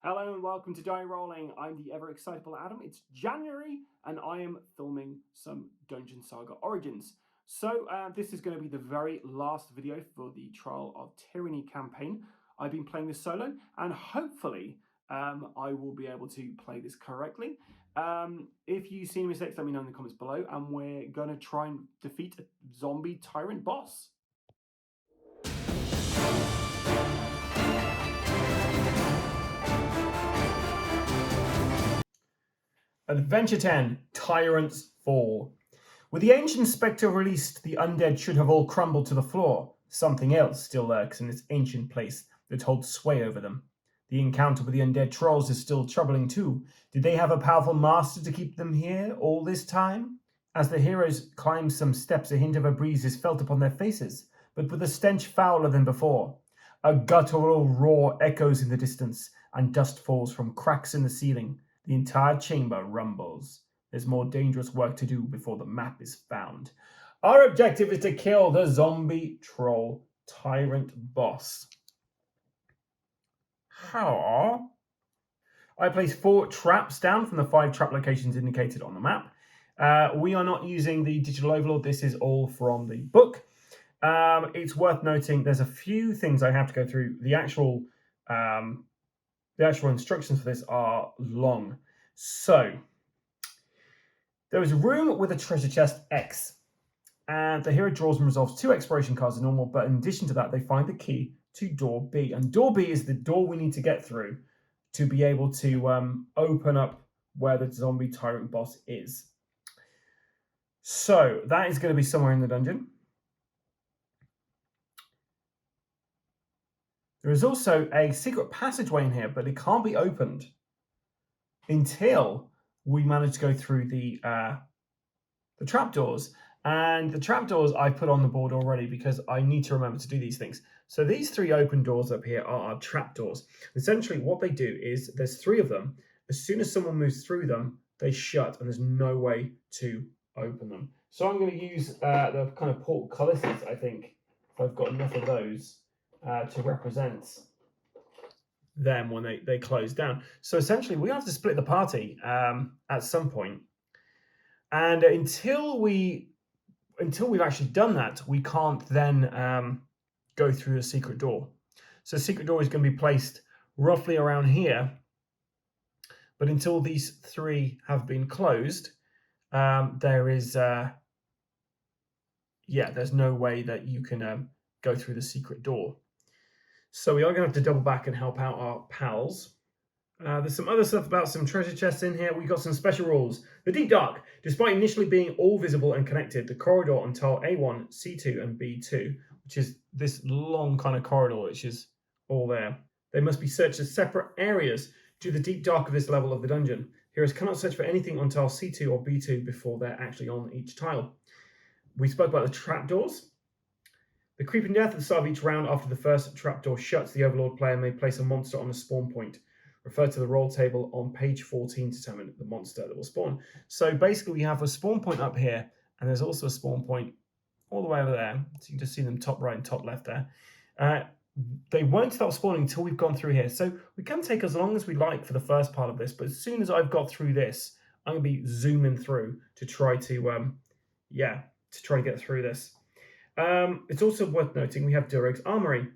Hello and welcome to Die Rolling. I'm the ever excitable Adam. It's January and I am filming some Dungeon Saga Origins. So this is going to be the very last video for the Trial of Tyranny campaign. I've been playing this solo and hopefully I will be able to play this correctly. If you see any mistakes, let me know in the comments below, and we're going to try and defeat a zombie tyrant boss. Adventure 10, Tyrant's Fall. With the ancient spectre released, the undead should have all crumbled to the floor. Something else still lurks in its ancient place that holds sway over them. The encounter with the undead trolls is still troubling too. Did they have a powerful master to keep them here all this time? As the heroes climb some steps, a hint of a breeze is felt upon their faces, but with a stench fouler than before. A guttural roar echoes in the distance, and dust falls from cracks in the ceiling. The entire chamber rumbles. There's more dangerous work to do before the map is found. Our objective is to kill the zombie troll tyrant boss. How? I placed 4 traps down from the 5 trap locations indicated on the map. We are not using the Digital Overlord. This is all from the book. It's worth noting there's a few things I have to go through. The actual instructions for this are long. So, there is a room with a treasure chest X, and the hero draws and resolves 2 exploration cards as normal, but in addition to that, they find the key to door B. And door B is the door we need to get through to be able to open up where the zombie tyrant boss is. So, that is going to be somewhere in the dungeon. There is also a secret passageway in here, but it can't be opened until we manage to go through the trapdoors. And the trapdoors I put on the board already because I need to remember to do these things. So these 3 open doors up here are our trapdoors. Essentially what they do is there's 3 of them. As soon as someone moves through them, they shut and there's no way to open them. So I'm going to use the kind of portcullises, I think, if I've got enough of those. To represent them when they close down. So essentially we have to split the party at some point. And until we've actually done that, we can't then go through the secret door. So the secret door is going to be placed roughly around here. But until these 3 have been closed, there is there's no way that you can go through the secret door. So we are going to have to double back and help out our pals. There's some other stuff about some treasure chests in here. We've got some special rules. The Deep Dark. Despite initially being all visible and connected, the corridor on tile A1, C2 and B2, which is this long kind of corridor which is all there, they must be searched as separate areas due to the Deep Dark of this level of the dungeon. Heroes cannot search for anything on tile C2 or B2 before they're actually on each tile. We spoke about the trapdoors. The creeping death at the start of each round after the first trapdoor shuts, the Overlord player may place a monster on a spawn point. Refer to the roll table on page 14 to determine the monster that will spawn. So basically we have a spawn point up here, and there's also a spawn point all the way over there. So you can just see them top right and top left there. They won't stop spawning until we've gone through here. So we can take as long as we like for the first part of this, but as soon as I've got through this, I'm going to be zooming through to try to get through this. It's also worth noting we have Dureg's Armory.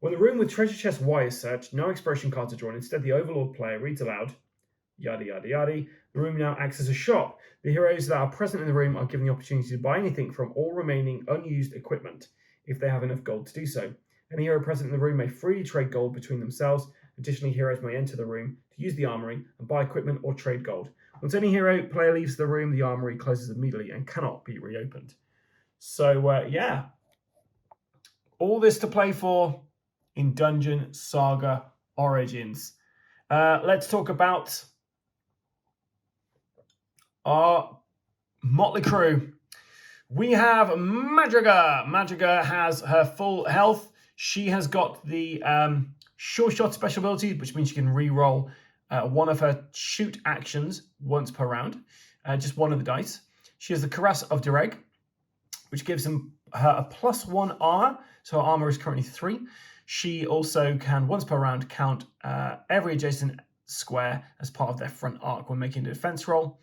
When the room with treasure chest Y is searched, no exploration cards are drawn. Instead, the Overlord player reads aloud, yada yada yada. The room now acts as a shop. The heroes that are present in the room are given the opportunity to buy anything from all remaining unused equipment, if they have enough gold to do so. Any hero present in the room may freely trade gold between themselves. Additionally, heroes may enter the room to use the armory and buy equipment or trade gold. Once any hero player leaves the room, the armory closes immediately and cannot be reopened. So, all this to play for in Dungeon Saga Origins. Let's talk about our motley crew. We have Madriga. Madriga has her full health. She has got the sure shot special ability, which means she can re-roll one of her shoot actions once per round, just one of the dice. She has the Cuirass of Direg, which gives them her a +1 armor, so her armor is currently 3. She also can, once per round, count every adjacent square as part of their front arc when making a defense roll.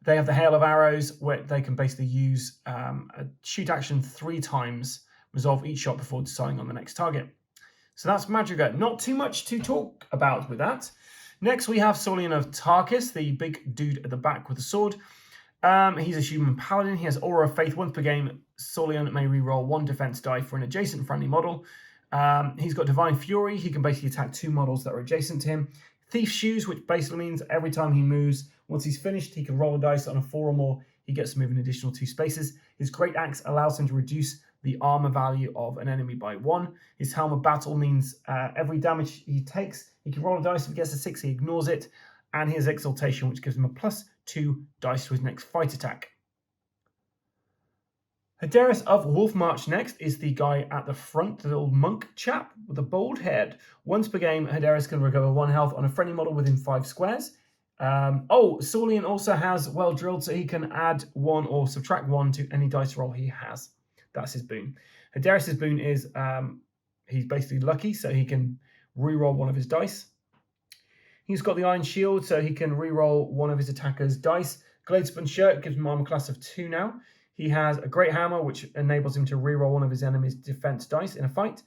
They have the hail of arrows, where they can basically use a shoot action 3 times, resolve each shot before deciding on the next target. So that's Madrigal. Not too much to talk about with that. Next, we have Saurian of Tarkus, the big dude at the back with the sword. He's a human paladin. He has Aura of Faith. Once per game, Saurian may reroll 1 defense die for an adjacent friendly model. He's got Divine Fury. He can basically attack 2 models that are adjacent to him. Thief's Shoes, which basically means every time he moves, once he's finished, he can roll a dice on a 4 or more. He gets to move an additional 2 spaces. His Great Axe allows him to reduce the armor value of an enemy by 1. His Helm of Battle means every damage he takes, he can roll a dice. If he gets a 6, he ignores it. And his Exaltation, which gives him a +2 dice to his next fight attack. Hadaris of Wolfmarch next is the guy at the front, the little monk chap with a bald head. Once per game, Hadaris can recover 1 health on a friendly model within 5 squares. Saurian also has Well Drilled, so he can add 1 or subtract 1 to any dice roll he has. That's his boon. Hadaris' boon is he's basically lucky, so he can reroll 1 of his dice. He's got the Iron Shield, so he can reroll 1 of his attacker's dice. Gladespun Shirt gives him armor class of 2 now. He has a Great Hammer, which enables him to reroll 1 of his enemy's defense dice in a fight.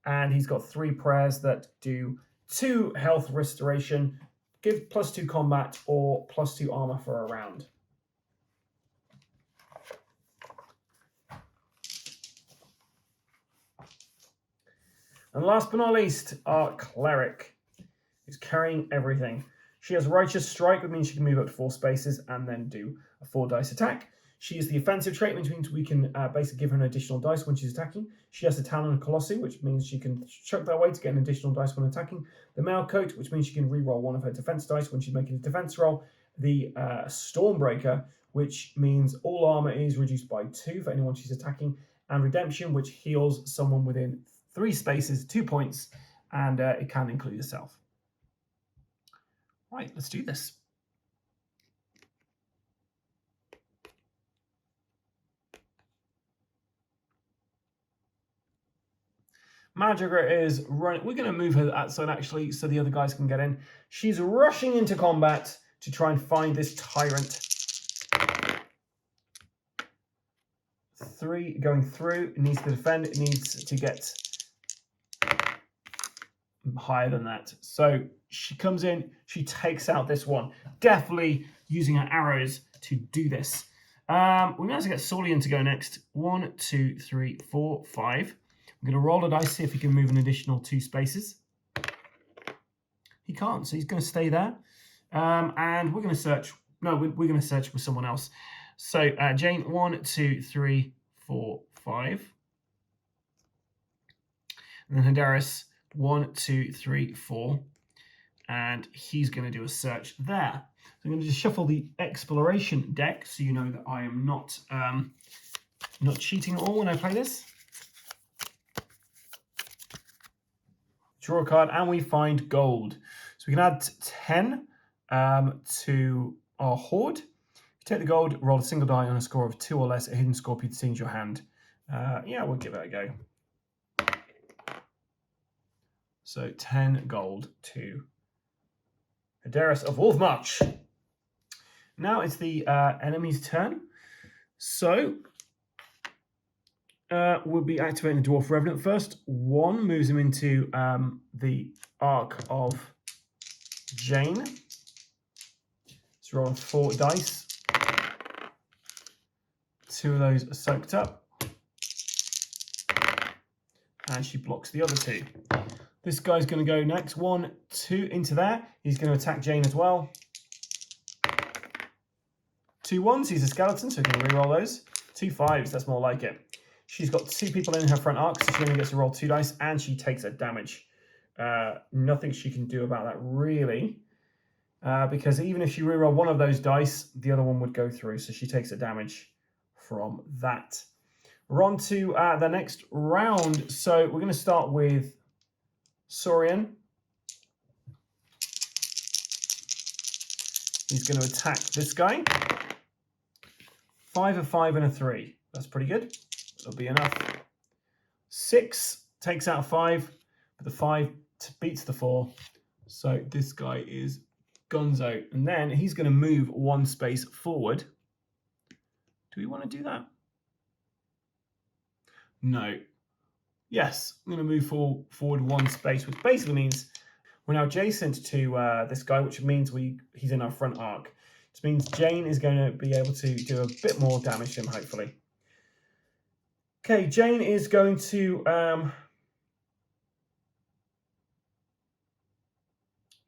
And he's got 3 prayers that do 2 health restoration, give +2 combat, or +2 armor for a round. And last but not least, our Cleric is carrying everything. She has Righteous Strike, which means she can move up to 4 spaces and then do a 4 dice attack. She is the offensive trait, which means we can basically give her an additional dice when she's attacking. She has the Talon of Colossi, which means she can chuck that away to get an additional dice when attacking. The Mail Coat, which means she can reroll 1 of her defense dice when she's making a defense roll. The Stormbreaker, which means all armor is reduced by 2 for anyone she's attacking. And Redemption, which heals someone within 3 spaces, 2 points, and it can include yourself. Right, let's do this. Madrigal is running. We're going to move her outside actually so the other guys can get in. She's rushing into combat to try and find this tyrant. 3 going through. It needs to defend. It needs to get higher than that. So she comes in. She takes out this one. Definitely using her arrows to do this. We might have to get Saurian to go next. 1, 2, 3, 4, 5. I'm going to roll a dice, see if he can move an additional 2 spaces. He can't, so he's going to stay there. And we're going to search. No, we're going to search with someone else. So Jane, 1, 2, 3, 4, 5. And then Hadaris, 1, 2, 3, 4. And he's going to do a search there. So I'm going to just shuffle the exploration deck so you know that I am not cheating at all when I play this. Draw a card, and we find gold. So we can add 10 to our hoard. If you take the gold, roll a single die on a score of 2 or less. A hidden scorpion stings your hand. Yeah, we'll give it a go. So 10 gold to Hadaris of Wolfmarch. Now it's the enemy's turn. So we'll be activating the Dwarf Revenant first. 1 moves him into the arc of Jane. Let's roll 4 dice. 2 of those are soaked up. And she blocks the other 2. This guy's going to go next. 1, 2 into there. He's going to attack Jane as well. 2 1s. He's a skeleton, so he can reroll those. 2 5s. That's more like it. She's got 2 people in her front arc, so she only gets to roll 2 dice, and she takes a damage. Nothing she can do about that, really, because even if she reroll 1 of those dice, the other one would go through, so she takes a damage from that. We're on to the next round, so we're going to start with Saurian. He's going to attack this guy. 5 of 5 and a 3. That's pretty good. That'll be enough. 6 takes out 5, but the 5 beats the 4. So this guy is gonzo. And then he's going to move 1 space forward. Do we want to do that? No. Yes, I'm going to move forward 1 space, which basically means we're now adjacent to this guy, which means he's in our front arc. Which means Jane is going to be able to do a bit more damage to him, hopefully. Okay, Jane is going to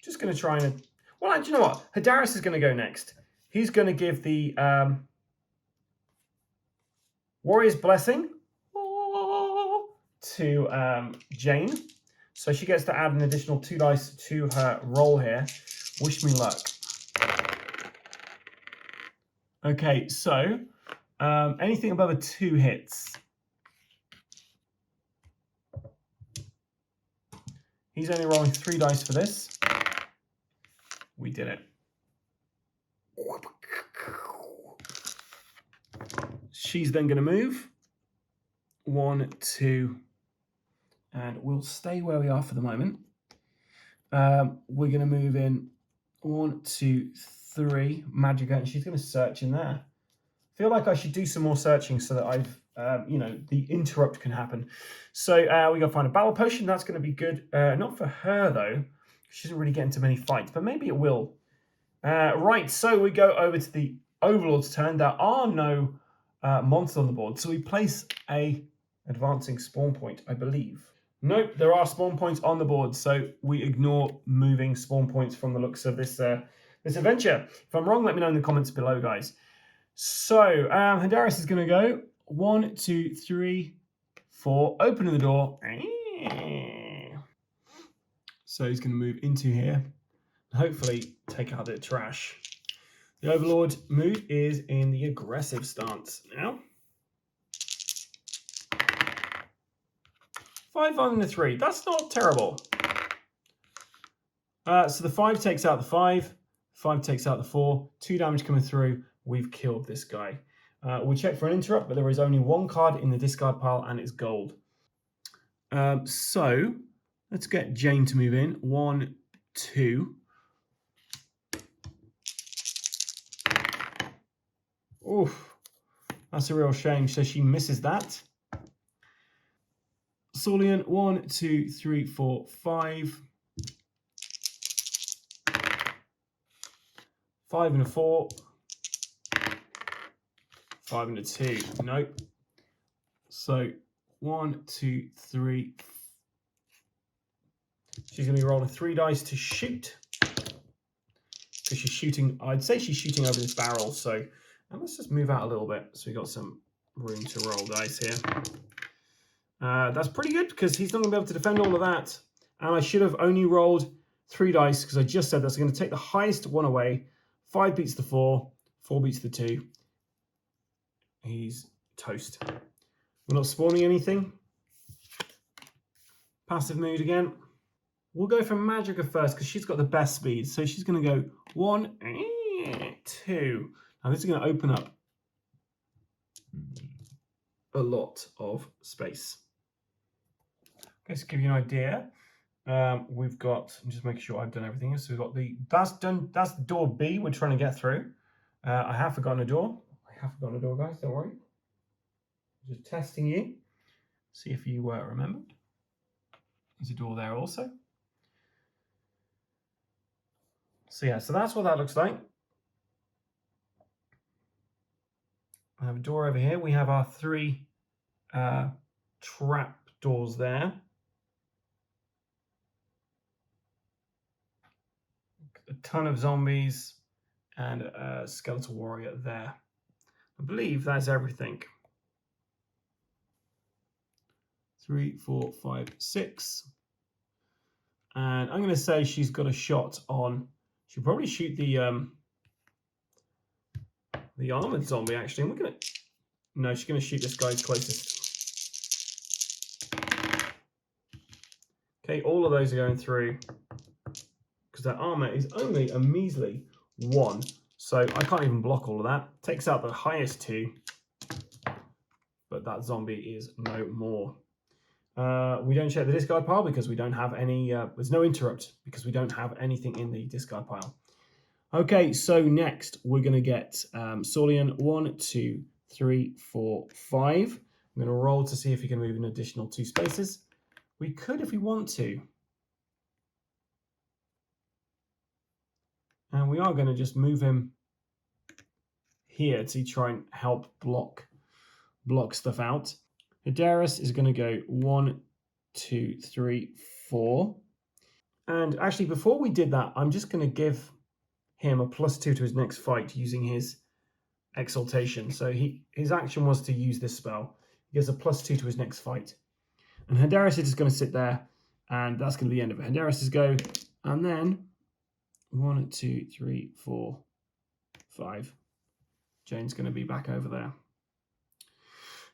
just going to try and... Well, do you know what? Hadaris is going to go next. He's going to give the Warrior's Blessing to Jane. So she gets to add an additional 2 dice to her roll here. Wish me luck. Okay, so anything above a 2 hits. He's only rolling 3 dice for this. We did it. She's then going to move. 1, 2, and we'll stay where we are for the moment. We're going to move in 1, 2, 3. Magic, and she's going to search in there. I feel like I should do some more searching so that the interrupt can happen. So we got to find a battle potion. That's going to be good. Not for her though. She doesn't really get into many fights, but maybe it will. Right, so we go over to the Overlord's turn. There are no monsters on the board, so we place a advancing spawn point, I believe. Nope, there are spawn points on the board, so we ignore moving spawn points from the looks of this this adventure. If I'm wrong, let me know in the comments below, guys. So Hadaris is going to go 1, 2, 3, 4, opening the door. So he's going to move into here and hopefully take out the trash. The Overlord mood is in the aggressive stance now. 5, 5, and a 3. That's not terrible. So the 5 takes out the 5. 5 takes out the 4. 2 damage coming through. We've killed this guy. We check for an interrupt, but there is only 1 card in the discard pile, and it's gold. So let's get Jane to move in. 1, 2. Oof, that's a real shame. So she misses that. Saulian, 1, 2, 3, 4, 5. 5 and a 4. 5 and a 2. Nope. So 1, 2, 3. She's going to be rolling 3 dice to shoot. Because she's shooting, I'd say she's shooting over this barrel. So let's just move out a little bit. So we've got some room to roll dice here. That's pretty good because he's not going to be able to defend all of that. And I should have only rolled 3 dice because I just said that's going to take the highest one away. 5 beats the 4. 4 beats the 2. He's toast. We're not spawning anything. Passive mood again. We'll go for Magica first because she's got the best speed. So she's going to go 1, 2. Now this is going to open up a lot of space. Okay, so to give you an idea, we've got, I'm just making sure I've done everything. So we've got that's door B we're trying to get through. I have forgotten a door. I have forgotten a door, guys, don't worry. Just testing you. See if you remembered. There's a door there also. So yeah, so that's what that looks like. I have a door over here. We have our 3 trap doors there. A ton of zombies and a skeletal warrior there. I believe that's everything. 3, 4, 5, 6. And I'm going to say she's got a shot on. She'll probably shoot the armored zombie, actually. And we're going to... No, she's going to shoot this guy's closest. Okay, all of those are going through. Because that armor is only a measly 1. So I can't even block all of that. Takes out the highest 2. But that zombie is no more. We don't check the discard pile because we don't have any, there's no interrupt because we don't have anything in the discard pile. Okay, so next we're going to get Saulian 1, 2, 3, 4, 5. I'm going to roll to see if he can move an additional 2 spaces. We could if we want to. And we are going to just move him here to try and help block stuff out. Hadaris is going to go 1, 2, 3, 4. And actually, before we did that, I'm just going to give him a +2 to his next fight using his exaltation. So his action was to use this spell. He gets a +2 to his next fight. And Hadaris is just going to sit there, and that's going to be the end of it. Hadaris' go, and then 1, 2, 3, 4, 5. Jane's going to be back over there.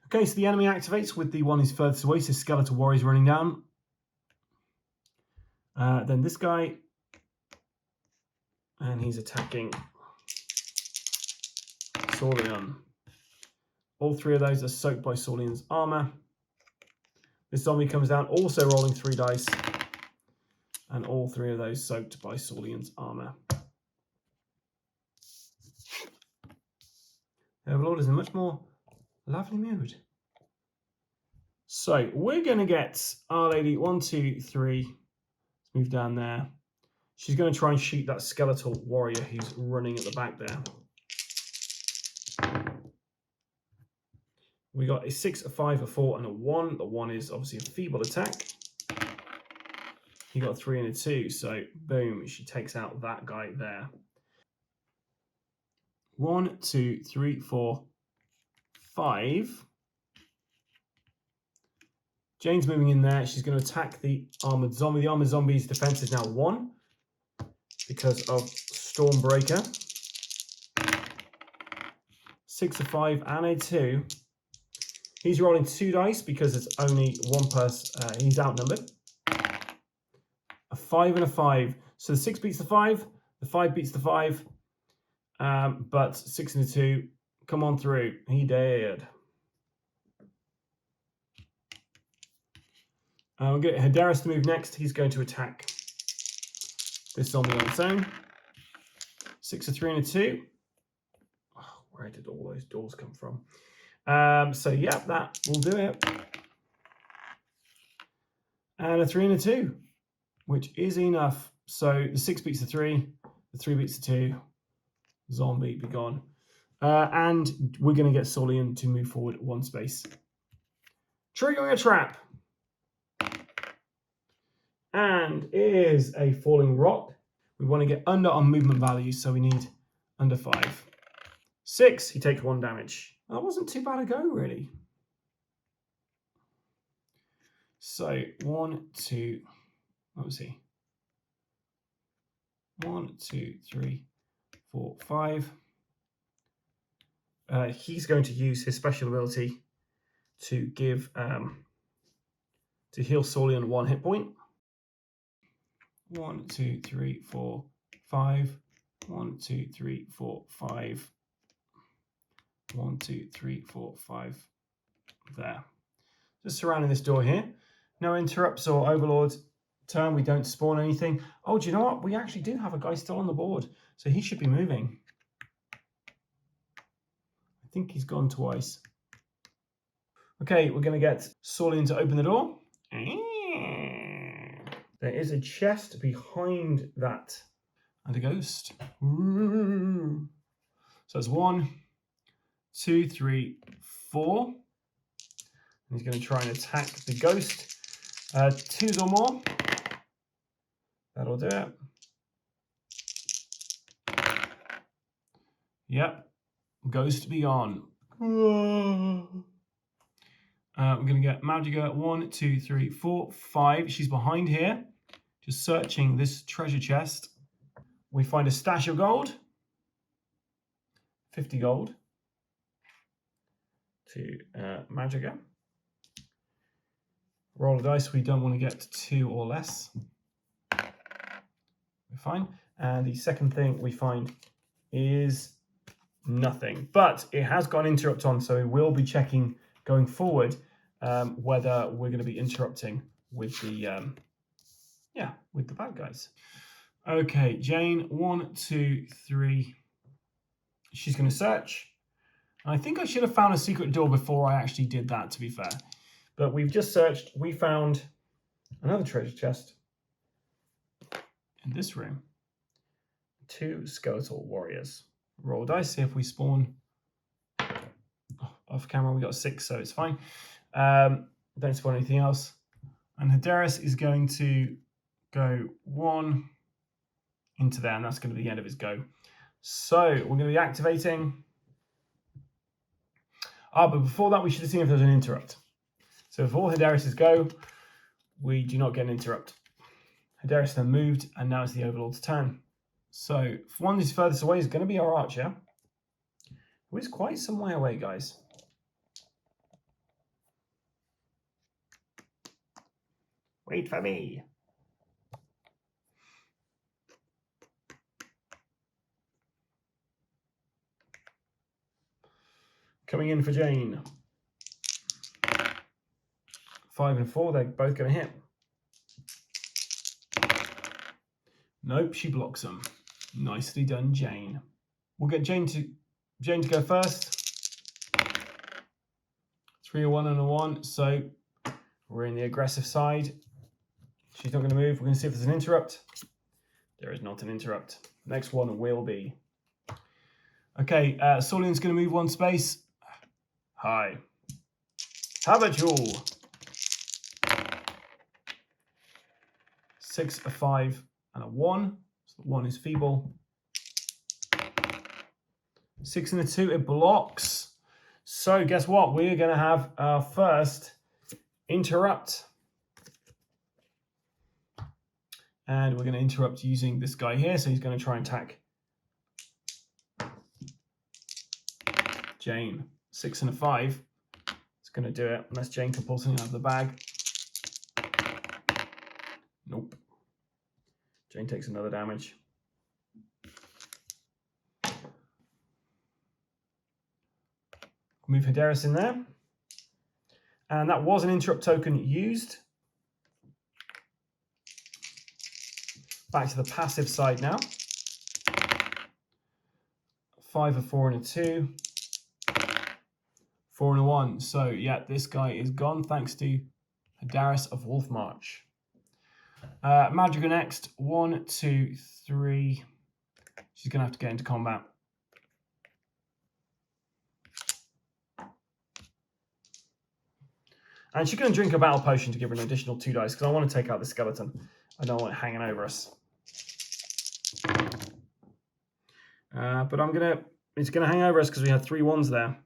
Okay, so the enemy activates with the one who's furthest away, so Skeletal Warrior's running down. Then this guy, and he's attacking Saulian. All 3 of those are soaked by Saulian's armor. This zombie comes down, also rolling 3 dice, and all 3 of those soaked by Saulian's armor. Overlord is in a much more lovely mood. So we're going to get Our Lady 1, 2, 3. Let's move down there. She's going to try and shoot that skeletal warrior who's running at the back there. We got a 6, a 5, a 4, and a 1. The 1 is obviously a feeble attack. He got a 3 and a 2, so boom, she takes out that guy there. 1, 2, 3, 4, 5. Jane's moving in there. She's going to attack the armored zombie. The armored zombie's defense is now 1 because of Stormbreaker. 6, a 5, and a 2. He's rolling 2 dice because it's only 1 person. He's outnumbered. A 5 and a 5. So the 6 beats the 5. The 5 beats the 5. But 6 and a 2, come on through. He did. We'll get Hadaris to move next. He's going to attack this zombie on its own. 6, a 3, and a 2. Oh, where did all those doors come from? So yeah, that will do it. And a 3 and a 2, which is enough. So the 6 beats the 3, the 3 beats the 2. Zombie be gone. And we're going to get Saulian to move forward 1 space. Triggering a trap. And is a falling rock. We want to get under our movement value, so we need under 5. 6, he takes 1 damage. That wasn't too bad a go, really. So 1, 2, what was he? 1, 2, 3, 4, 5. He's going to use his special ability to give to heal Saulian 1 hit point. 1, 2, 3, 4, 5. 1, 2, 3, 4, 5. 1, 2, 3, 4, 5. There. Just surrounding this door here. No interrupts or overlords turn. We don't spawn anything. Oh, do you know what? We actually do have a guy still on the board, so he should be moving. I think he's gone twice. Okay, we're going to get Saulian to open the door. There is a chest behind that and a ghost. Ooh. So it's 1, 2, 3, 4. And he's going to try and attack the ghost. 2s or more. That'll do it. Yep. Ghost be on. We're going to get Magica 1, 2, 3, 4, 5. She's behind here, just searching this treasure chest. We find a stash of gold. 50 gold. To Magica. Roll a dice. We don't want to get 2 or less. We're fine. And the second thing we find is nothing. But it has got an interrupt on, so we will be checking going forward, whether we're going to be interrupting with the with the bad guys. Okay, Jane, 1, 2, 3. She's going to search. I think I should have found a secret door before I actually did that, to be fair. But we've just searched. We found another treasure chest in this room. 2 skeletal warriors. Roll dice, see if we spawn. Off camera, we got 6, so it's fine. Don't spawn anything else. And Hadaris is going to go 1 into there, and that's going to be the end of his go. So we're going to be activating. But before that, we should have seen if there's an interrupt. So before Hadaris' go, we do not get an interrupt. Hadaris then moved, and now it's the Overlord's turn. So one who's furthest away is going to be our archer, who is quite some way away, guys. Wait for me. Coming in for Jane. 5 and 4, they're both going to hit. Nope, she blocks them. Nicely done, Jane. We'll get Jane to go first. 3, a 1, and a 1. So we're in the aggressive side. She's not going to move. We're going to see if there's an interrupt. There is not an interrupt. Next one will be. Okay, Saulian's going to move 1 space. Hi. How about you? 6, a 5, and a 1. So the 1 is feeble. 6 and a 2, it blocks. So guess what? We're going to have our first interrupt. And we're going to interrupt using this guy here. So he's going to try and attack Jane. 6 and a 5. It's going to do it unless Jane can pull something out of the bag. Nope. Jane takes another damage. Move Hadaris in there. And that was an interrupt token used. Back to the passive side now. 5, a 4, and a 2. 4 and a 1. So, yeah, this guy is gone thanks to Hadaris of Wolfmarch. Madrigal next. 1, 2, 3. She's going to have to get into combat. And she's going to drink a battle potion to give her an additional 2 dice because I want to take out the skeleton. I don't want it hanging over us. But it's going to hang over us because we had 3 1s there.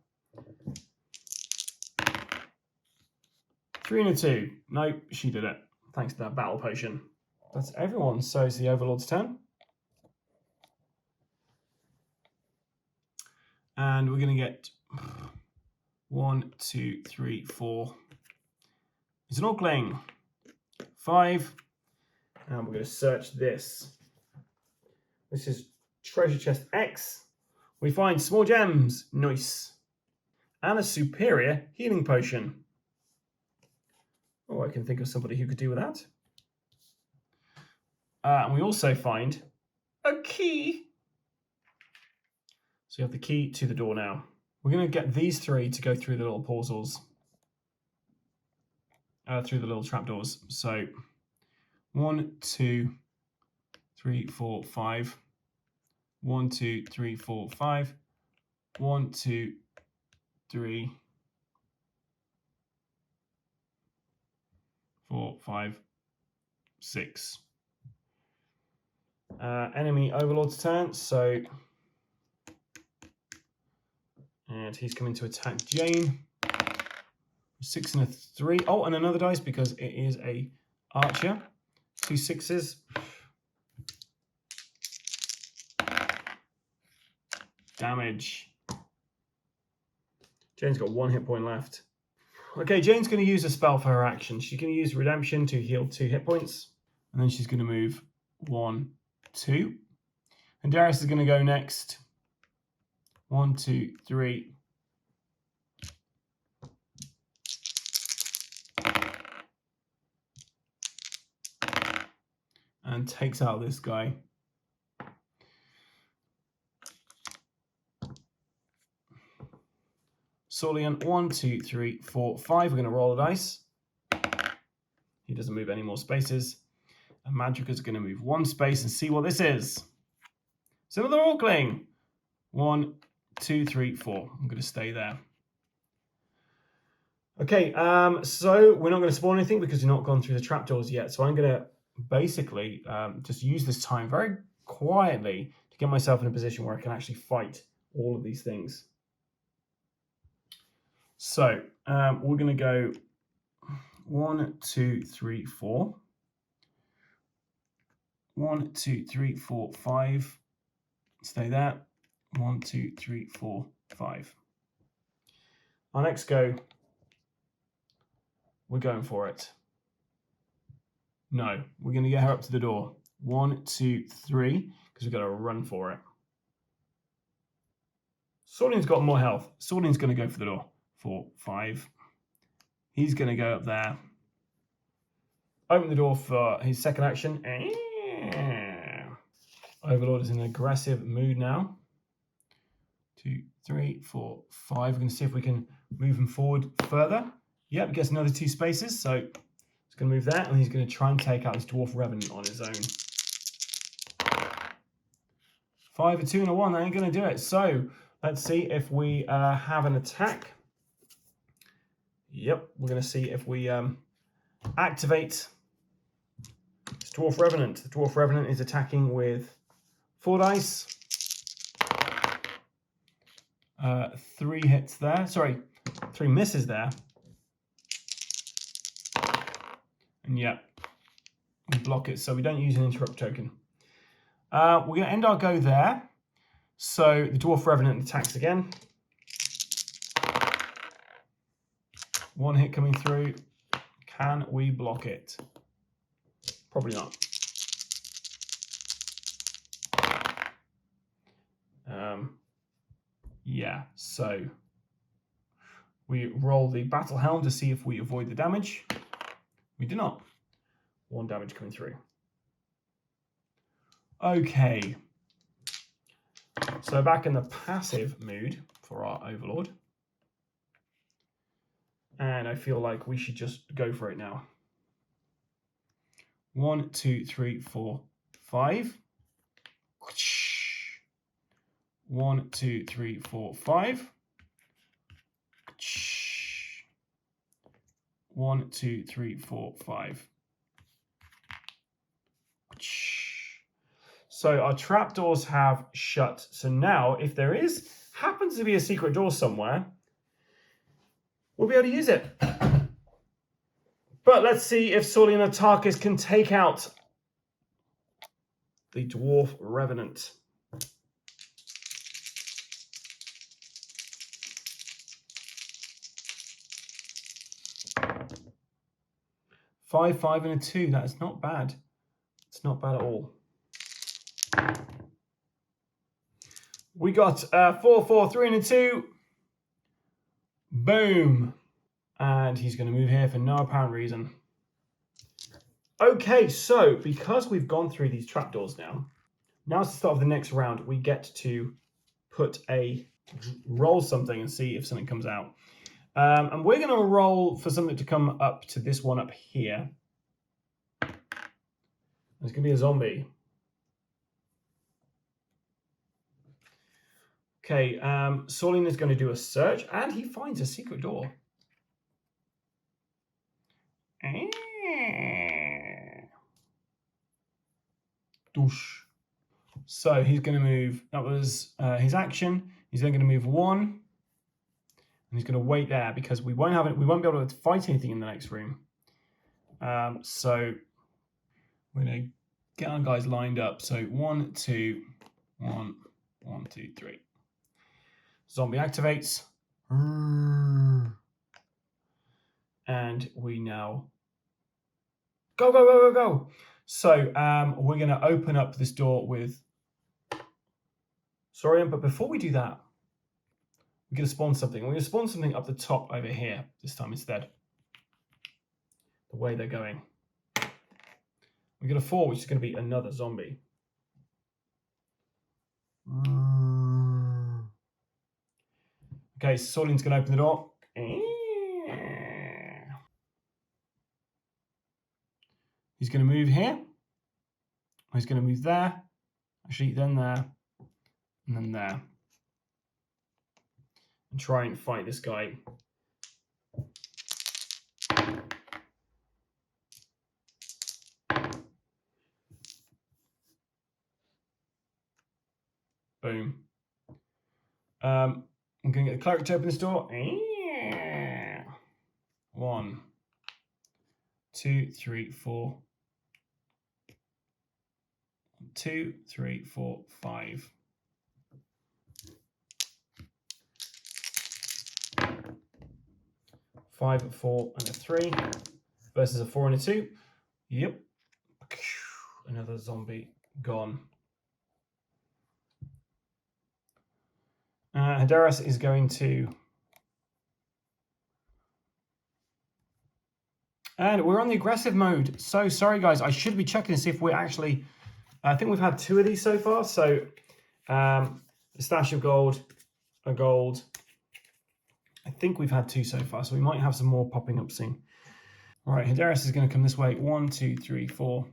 3 and a 2. Nope, she did it. Thanks to that battle potion. That's everyone. So it's the Overlord's turn. And we're going to get 1, 2, 3, 4. It's an Orkling. 5. And we're going to search this. This is Treasure Chest X. We find small gems. Nice. And a superior healing potion. Oh, I can think of somebody who could do with that. And we also find a key. So you have the key to the door now. We're going to get these 3 to go through the little portals. Through the little trapdoors. So 1, 2, 3, 4, 5. 1, 2, 3, 4, 5. 1, 2, 3, 4, 5, 6. Enemy Overlord's turn. So, and he's coming to attack Jane. 6 and a 3. Oh, and another dice because it is a archer. 2 6s. Damage. Jane's got 1 hit point left. Okay, Jane's going to use a spell for her action. She's going to use Redemption to heal 2 hit points. And then she's going to move 1, 2. And Darius is going to go next. 1, 2, 3. and takes out this guy. Saulian, 1, 2, 3, 4, 5. We're going to roll a dice. He doesn't move any more spaces. And Magicka's going to move 1 space and see what this is. It's another Orkling. 1, 2, 3, 4. I'm going to stay there. Okay, so we're not going to spawn anything because we've not gone through the trapdoors yet. So I'm going to basically just use this time very quietly to get myself in a position where I can actually fight all of these things. So we're going to go 1, 2, 3, 4. 1, 2, 3, 4, 5. Stay there. 1, 2, 3, 4, 5. Our next go, we're going for it. No, we're going to get her up to the door. 1, 2, 3, because we've got to run for it. Saulian's got more health. Saulian's going to go for the door. 4, 5. He's going to go up there. Open the door for his second action. Overlord is in an aggressive mood now. 2, 3, 4, 5. We're going to see if we can move him forward further. Yep, gets another 2 spaces. So he's going to move that, and he's going to try and take out this Dwarf Revenant on his own. 5, a 2, and a 1. That ain't going to do it. So let's see if we have an attack. Yep, we're going to see if we activate this Dwarf Revenant. The Dwarf Revenant is attacking with 4 dice. 3 hits there. Sorry, 3 misses there. And yeah, we block it, so we don't use an interrupt token. We're going to end our go there. So the Dwarf Revenant attacks again. 1 hit coming through. Can we block it? Probably not. Yeah, so we roll the Battle Helm to see if we avoid the damage. We do not. 1 damage coming through. Okay. So back in the passive mood for our Overlord. And I feel like we should just go for it now. 1, 2, 3, 4, 5. 1, 2, 3, 4, 5. 1, 2, 3, 4, 5. So our trapdoors have shut. So now, if there happens to be a secret door somewhere, we'll be able to use it. But let's see if Saulian Atarkis can take out the Dwarf Revenant. 5, 5, and a 2. That is not bad. It's not bad at all. We got 4, 4, 3, and a 2. Boom. And he's going to move here for no apparent reason. Okay, so because we've gone through these trapdoors now's the start of the next round. We get to roll something and see if something comes out. And we're going to roll for something to come up to this one up here. It's going to be a zombie. Okay, Saulian is going to do a search, and he finds a secret door. Doosh. So he's going to move. That was his action. He's then going to move 1, and he's going to wait there because we won't be able to fight anything in the next room. So we're going to get our guys lined up. So 1, 2, 1, 1, 2, 3. Zombie activates. And we now go, go, go, go, go. So we're going to open up this door with Saurian, but before we do that, we're going to spawn something. We're going to spawn something up the top over here this time instead. The way they're going. We get a 4, which is going to be another zombie. Okay, Sauline's going to open the door. He's going to move here. He's going to move there. Actually, then there. And then there. And try and fight this guy. Boom. I'm going to get the cleric to open this door. 1, 2, 3, 4. 2, 3, 4, 5. 5, a 4, and a 3 versus a 4 and a 2. Yep. Another zombie gone. Hadaras is going to... And we're on the aggressive mode. So sorry, guys. I should be checking to see if we're actually... I think we've had 2 of these so far. So a stash of gold, a gold. I think we've had 2 so far. So we might have some more popping up soon. All right, Hadaras is going to come this way. 1, 2, 3, 4.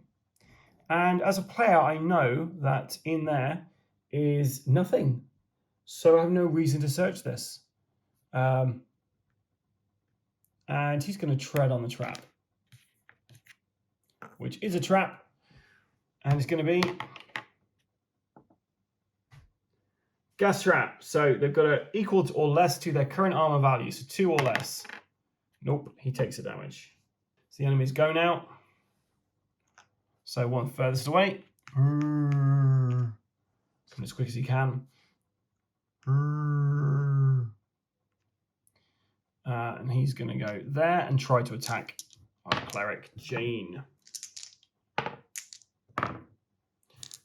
And as a player, I know that in there is nothing. So I have no reason to search this. And he's going to tread on the trap, which is a trap. And it's going to be gas trap. So they've got to equal to or less to their current armor value. So 2 or less. Nope, he takes the damage. So the enemies go now. So one furthest away. Come as quick as he can. And he's going to go there and try to attack our cleric, Jane.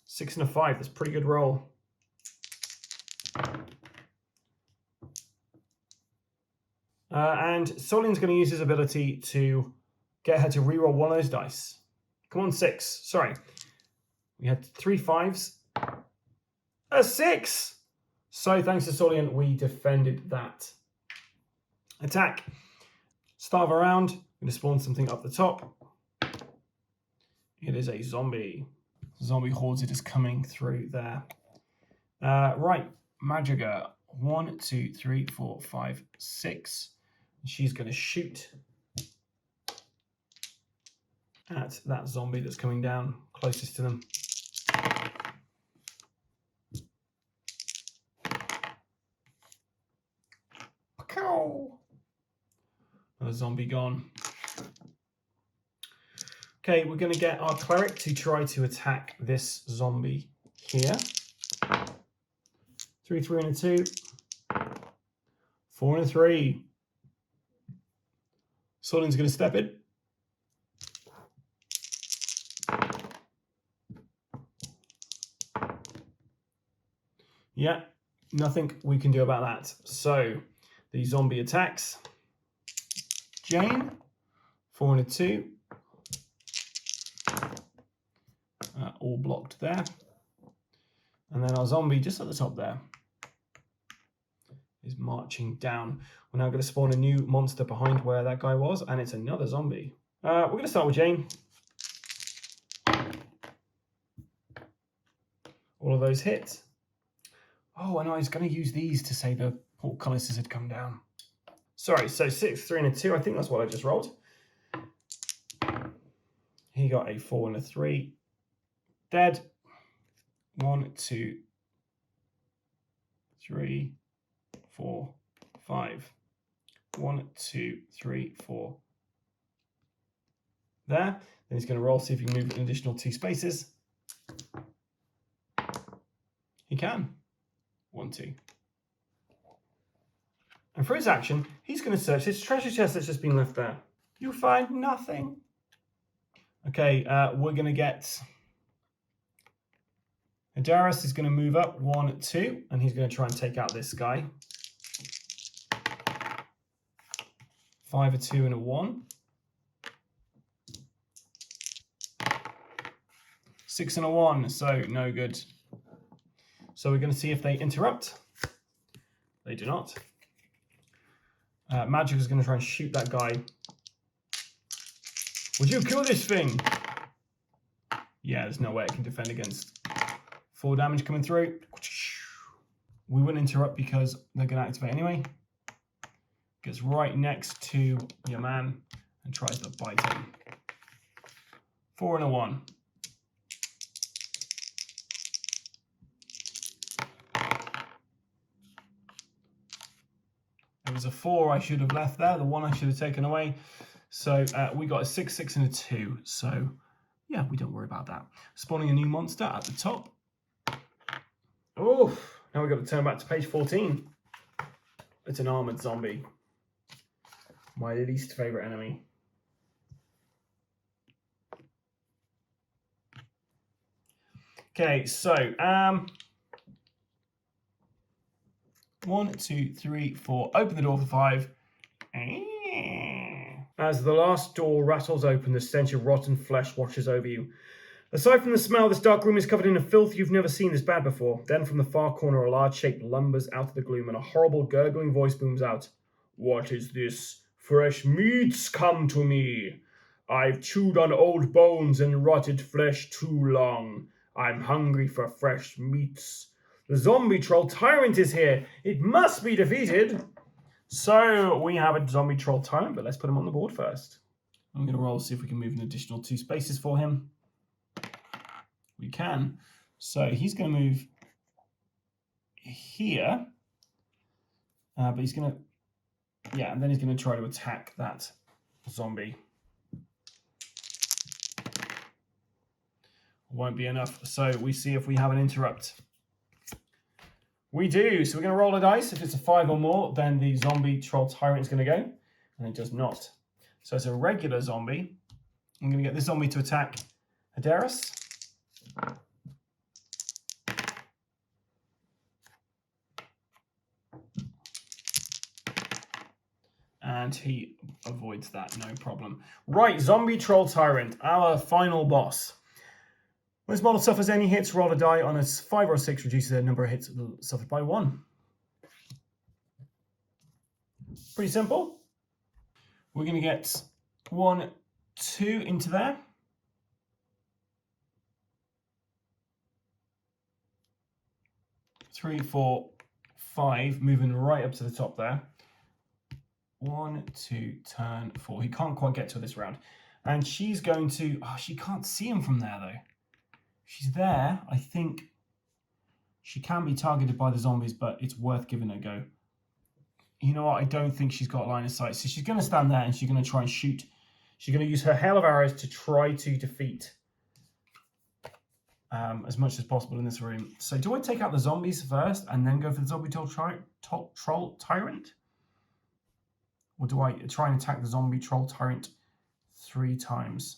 6 and a 5. That's a pretty good roll. And Solin's going to use his ability to get her to reroll one of those dice. Come on, 6. Sorry. We had 3 5s. A 6! So thanks to Solian, we defended that attack. Start of a round. I'm going to spawn something up the top. It is a zombie. Zombie hordes is coming through there. Right. Madriga. 1, 2, 3, 4, 5, 6. She's going to shoot at that zombie that's coming down closest to them. Another zombie gone. Okay, we're going to get our cleric to try to attack this zombie here. 3, 3, and a 2. 4 and a 3. Solin's going to step in. Yeah, nothing we can do about that. So the zombie attacks Jane. 4 and a 2. All blocked there. And then our zombie just at the top there is marching down. We're now going to spawn a new monster behind where that guy was, and it's another zombie. We're going to start with Jane. All of those hit. Oh, and I was going to use these to say the portcullises had come down. Sorry, so 6, 3, and a 2. I think that's what I just rolled. He got a 4 and a 3. Dead. 1, 2, 3, 4, 5. 1, 2, 3, 4. There. Then he's going to roll, see if he can move an additional 2 spaces. He can. 1, 2. And for his action, he's going to search this treasure chest that's just been left there. You'll find nothing. Okay, we're going to get... Hadaras is going to move up 1, 2, and he's going to try and take out this guy. 5, a 2, and a 1. 6 and a 1, so no good. So we're going to see if they interrupt. They do not. Magic is going to try and shoot that guy. Would you kill this thing? Yeah, there's no way it can defend against 4 damage coming through. We wouldn't interrupt because they're going to activate anyway. Gets right next to your man and tries to bite him. 4 and a 1. It was a 4 I should have left there. The 1 I should have taken away. So we got a 6, 6 and a 2. So yeah, we don't worry about that. Spawning a new monster at the top. Oh, now we've got to turn back to page 14. It's an armored zombie. My least favorite enemy. Okay, so 1, 2, 3, 4. Open the door for 5. As the last door rattles open, the stench of rotten flesh washes over you. Aside from the smell, this dark room is covered in a filth you've never seen this bad before. Then from the far corner, a large shape lumbers out of the gloom, and a horrible gurgling voice booms out. What is this? Fresh meats come to me. I've chewed on old bones and rotted flesh too long. I'm hungry for fresh meats. The zombie troll tyrant is here. It must be defeated. So we have a zombie troll tyrant, but let's put him on the board first. I'm going to roll to see if we can move an additional 2 spaces for him. We can. So he's going to move here. But he's going to, yeah, and then he's going to try to attack that zombie. Won't be enough. So we see if we have an interrupt. We do. So we're going to roll a dice. If it's a 5 or more, then the zombie troll tyrant is going to go. And it does not. So it's a regular zombie. I'm going to get this zombie to attack Hadaris. And he avoids that, no problem. Right, zombie troll tyrant, our final boss. When this model suffers any hits, roll a die on a 5 or 6, reduces the number of hits suffered by 1. Pretty simple. We're going to get 1, 2 into there. Three, 4, 5, moving right up to the top there. 1, 2, turn 4. He can't quite get to this round. And she's going to, oh, she can't see him from there though. She's there. I think she can be targeted by the zombies, but it's worth giving it a go. You know what? I don't think she's got line of sight. So she's going to stand there and she's going to try and shoot. She's going to use her hail of arrows to try to defeat as much as possible in this room. So do I take out the zombies first and then go for the zombie troll tyrant? Or do I try and attack the zombie troll tyrant 3 times?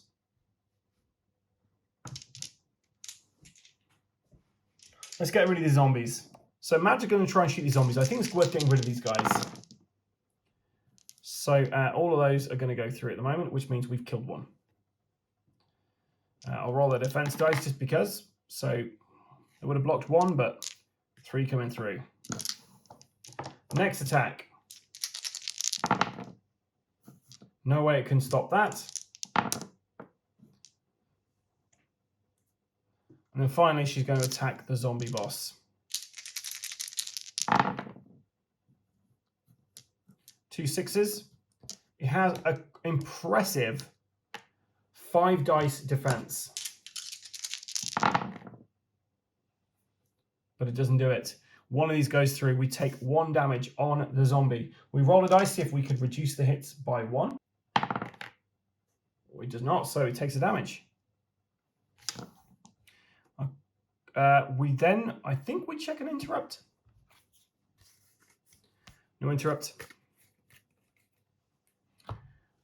Let's get rid of these zombies. So Magic's going to try and shoot these zombies. I think it's worth getting rid of these guys. So all of those are going to go through at the moment, which means we've killed 1. I'll roll the defense dice just because. So it would have blocked 1, but 3 coming through. Next attack. No way it can stop that. And then finally, she's going to attack the zombie boss. 2 6s. It has an impressive 5 dice defense. But it doesn't do it. One of these goes through. We take 1 damage on the zombie. We roll a dice, see if we could reduce the hits by 1. It does not, so it takes a damage. We then, I think we check an interrupt. No interrupt.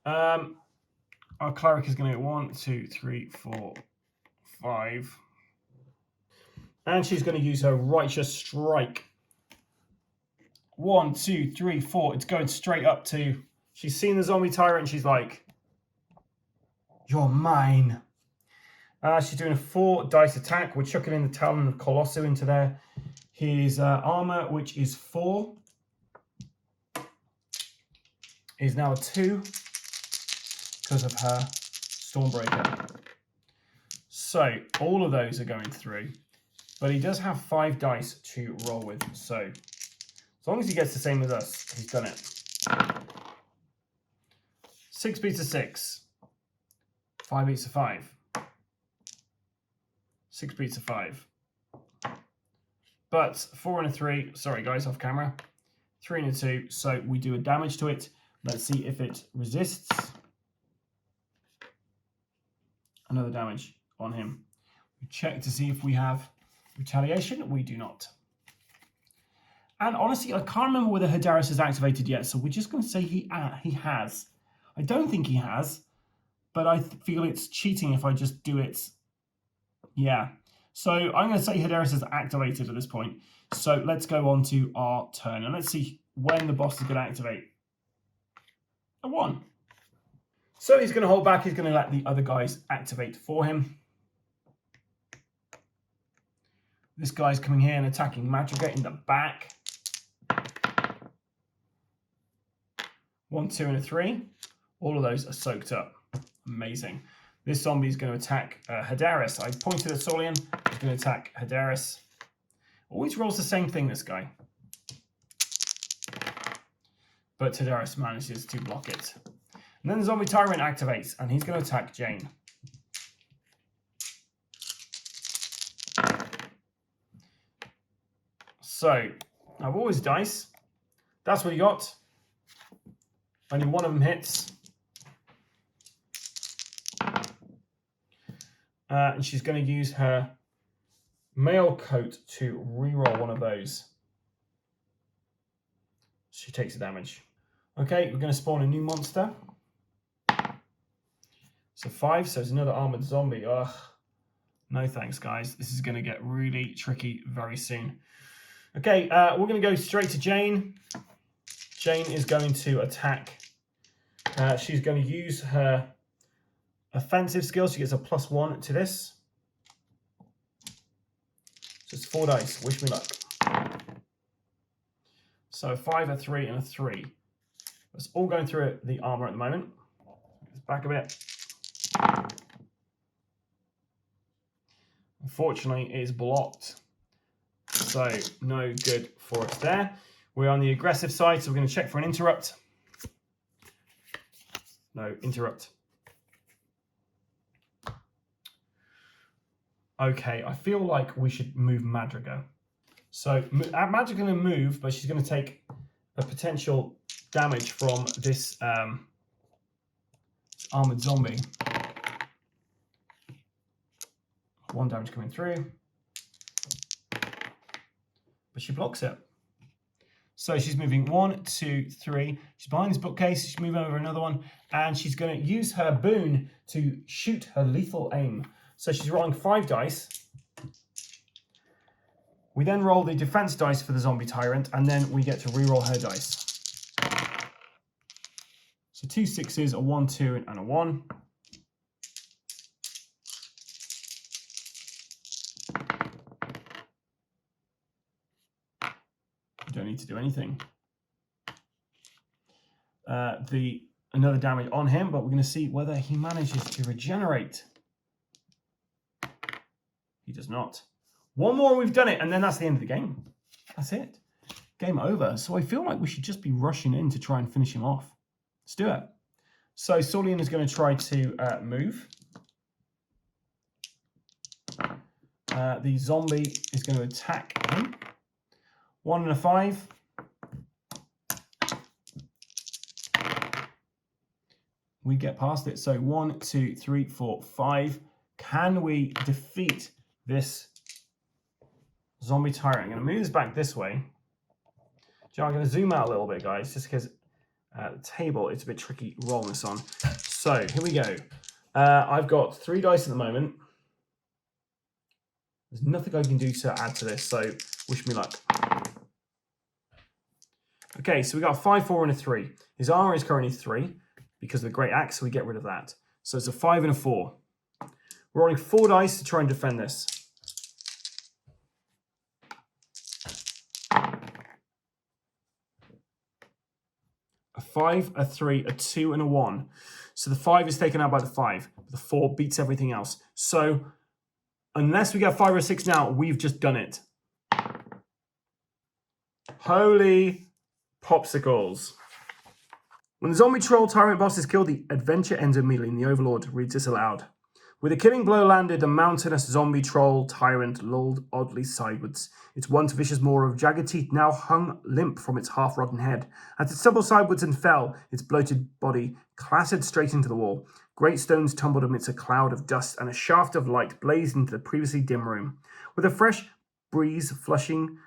Our cleric is going to get 1, 2, 3, 4, 5. And she's going to use her righteous strike. 1, 2, 3, 4. It's going straight up to... She's seen the zombie tyrant and she's like, "You're mine." She's doing a 4 dice attack. We're chucking in the Talon of Colossus into there. His armor, which is 4, is now a 2 because of her Stormbreaker. So all of those are going through, but he does have 5 dice to roll with. So as long as he gets the same as us, he's done it. 6 beats a 6. 5 beats a 5. 6 beats a 5. But 4 and a 3, sorry guys, off camera. 3 and a 2, so we do a damage to it. Let's see if it resists. Another damage on him. We check to see if we have retaliation. We do not. And honestly, I can't remember whether Hadaris is activated yet, so we're just going to say he has. I don't think he has, but I feel it's cheating if I just do it. Yeah. So I'm going to say Hadaris is activated at this point. So let's go on to our turn, and let's see when the boss is going to activate. A 1. So he's going to hold back. He's going to let the other guys activate for him. This guy's coming here and attacking Madriga in the back. 1, 2, and a 3. All of those are soaked up. Amazing. This zombie is going to attack Hadaris. I pointed at Solian. He's going to attack Hadaris. Always rolls the same thing, this guy. But Hadaris manages to block it. And then the Zombie Tyrant activates, and he's going to attack Jane. So, I've always dice. That's what you got. Only one of them hits. And she's going to use her mail coat to reroll one of those. She takes the damage. Okay, we're going to spawn a new monster. So 5, so it's another armored zombie. Ugh. No thanks, guys. This is going to get really tricky very soon. Okay, we're going to go straight to Jane. Jane is going to attack. She's going to use her offensive skill. She gets a +1 to this. So it's 4 dice. Wish me luck. So 5, a 3, and a 3. It's all going through the armor at the moment. It's back a bit. Unfortunately, it is blocked. So no good for us there. We're on the aggressive side, so we're going to check for an interrupt. No, interrupt. Okay, I feel like we should move Madriga. So Madriga's going to move, but she's going to take a potential damage from this armored zombie. 1 damage coming through. But she blocks it. So she's moving 1, 2, 3. She's behind this bookcase. She's moving over another one. And she's going to use her boon to shoot her lethal aim. So she's rolling 5 dice. We then roll the defense dice for the zombie tyrant. And then we get to reroll her dice. So 2 6s, a 1, 2, and a 1. Don't need to do anything. Another damage on him, but we're going to see whether he manages to regenerate. He does not. 1 more, we've done it, and then that's the end of the game. That's it. Game over. So I feel like we should just be rushing in to try and finish him off. Let's do it. So Solian is going to try to move. The zombie is going to attack him. 1 and a 5. We get past it. So 1, 2, 3, 4, 5. Can we defeat this zombie tyrant? I'm going to move this back this way. I'm going to zoom out a little bit, guys, just because the table, it's a bit tricky rolling this on. So here we go. I've got 3 dice at the moment. There's nothing I can do to add to this, so wish me luck. Okay, so we got a 5, 4, and a 3. His armor is currently 3 because of the Great Axe, so we get rid of that. So it's a 5 and a 4. We're rolling 4 dice to try and defend this. A 5, a 3, a 2, and a 1. So the 5 is taken out by the 5. The 4 beats everything else. So unless we get 5 or 6 now, we've just done it. Holy popsicles. When the zombie troll tyrant boss is killed, the adventure ends immediately, and the Overlord reads this aloud. With a killing blow landed, the mountainous zombie troll tyrant lolled oddly sidewards. Its once vicious maw of jagged teeth now hung limp from its half-rotten head. As it stumbled sidewards and fell, its bloated body clattered straight into the wall. Great stones tumbled amidst a cloud of dust, and a shaft of light blazed into the previously dim room. With a fresh breeze flushing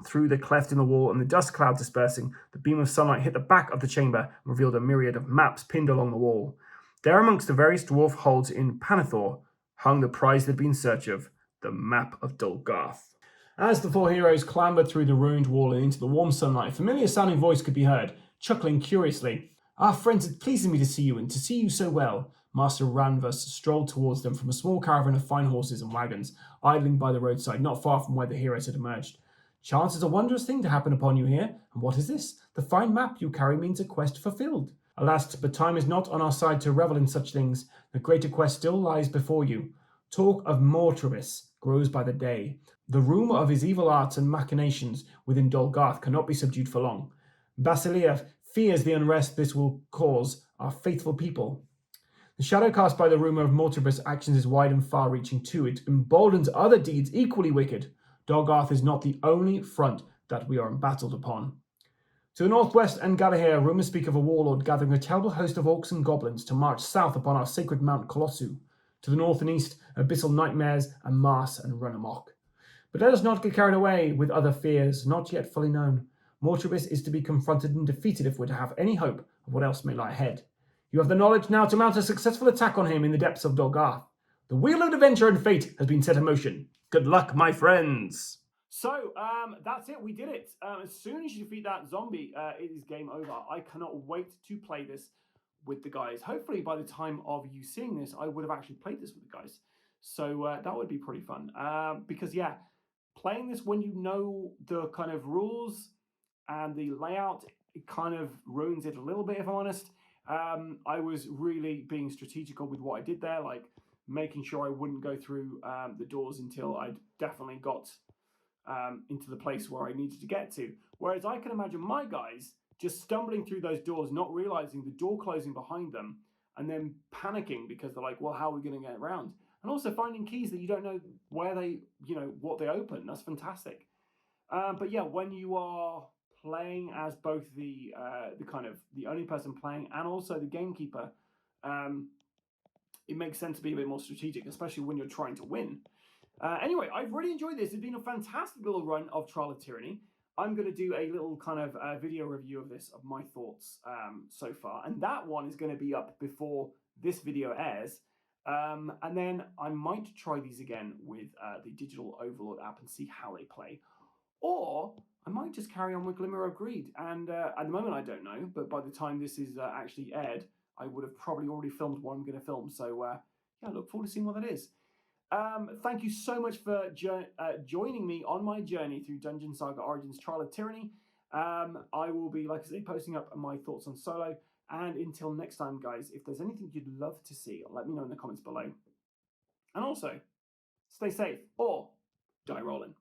through the cleft in the wall and the dust cloud dispersing, the beam of sunlight hit the back of the chamber and revealed a myriad of maps pinned along the wall. There amongst the various dwarf holds in Panathor hung the prize they'd been in search of, the map of Dolgarth. As the 4 heroes clambered through the ruined wall and into the warm sunlight, a familiar sounding voice could be heard, chuckling curiously. "Ah, friends, it pleases me to see you, and to see you so well." Master Ranvus strolled towards them from a small caravan of fine horses and wagons, idling by the roadside, not far from where the heroes had emerged. "Chance is a wondrous thing to happen upon you here. And what is this? The fine map you carry means a quest fulfilled. Alas, but time is not on our side to revel in such things. The greater quest still lies before you. Talk of Morturis grows by the day. The rumour of his evil arts and machinations within Dolgarth cannot be subdued for long. Basileia fears the unrest this will cause our faithful people. The shadow cast by the rumour of Morturis' actions is wide and far-reaching too. It emboldens other deeds equally wicked. Dolgarth is not the only front that we are embattled upon. To the northwest and Galahir, rumours speak of a warlord gathering a terrible host of orcs and goblins to march south upon our sacred Mount Colossu. To the north and east, abyssal nightmares amass and run amok. But let us not get carried away with other fears not yet fully known. Morturis is to be confronted and defeated if we're to have any hope of what else may lie ahead. You have the knowledge now to mount a successful attack on him in the depths of Dolgarth. The wheel of adventure and fate has been set in motion. Good luck, my friends. So, that's it. We did it. As soon as you defeat that zombie, it is game over. I cannot wait to play this with the guys. Hopefully, by the time of you seeing this, I would have actually played this with the guys. So that would be pretty fun. Because, yeah, playing this when you know the kind of rules and the layout, it kind of ruins it a little bit, if I'm honest. I was really being strategical with what I did there, like making sure I wouldn't go through the doors until I'd definitely got into the place where I needed to get to. Whereas I can imagine my guys just stumbling through those doors, not realizing the door closing behind them, and then panicking because they're like, well, how are we going to get around? And also finding keys that you don't know where they, what they open. That's fantastic. But yeah, when you are playing as both the kind of the only person playing and also the gamekeeper, it makes sense to be a bit more strategic, especially when you're trying to win. Anyway, I've really enjoyed this. It's been a fantastic little run of Trial of Tyranny. I'm going to do a little kind of video review of this, of my thoughts so far. And that one is going to be up before this video airs. And then I might try these again with the Digital Overlord app and see how they play. Or I might just carry on with Glimmer of Greed. And at the moment, I don't know. But by the time this is actually aired, I would have probably already filmed what I'm going to film. So yeah, I look forward to seeing what that is. Thank you so much for joining me on my journey through Dungeon Saga Origins Trial of Tyranny. I will be, like I say, posting up my thoughts on Solo. And until next time, guys, if there's anything you'd love to see, let me know in the comments below. And also, stay safe or die rolling.